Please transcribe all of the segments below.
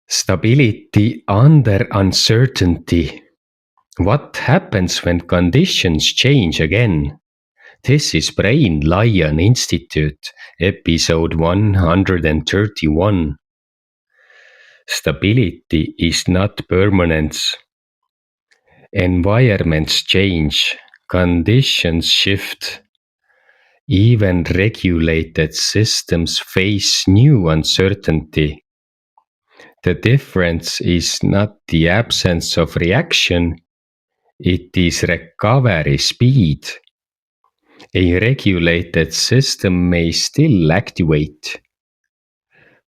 Stability under uncertainty. What happens when conditions change again? This is Brain Lion Institute, episode 131. Stability is not permanence. Environments change, conditions shift. Even regulated systems face new uncertainty. The difference is not the absence of reaction, it is recovery speed. A regulated system may still activate,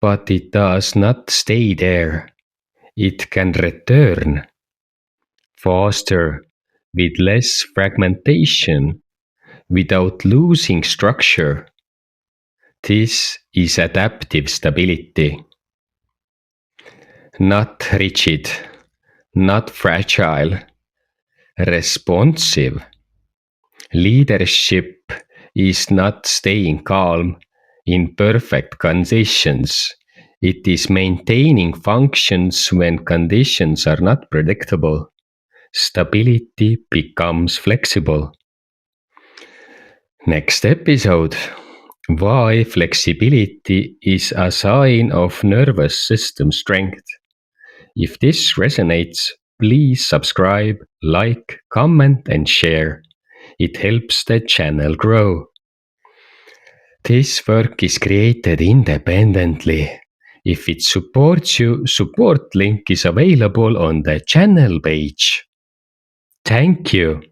but it does not stay there. It can return faster, with less fragmentation, without losing structure. This is adaptive stability. Not rigid, not fragile, responsive. Leadership is not staying calm in perfect conditions. It is maintaining functions when conditions are not predictable. Stability becomes flexible. Next episode. Why flexibility is a sign of nervous system strength. If this resonates, please subscribe, like, comment, and share. It helps the channel grow. This work is created independently. If it supports you, support link is available on the channel page. Thank you.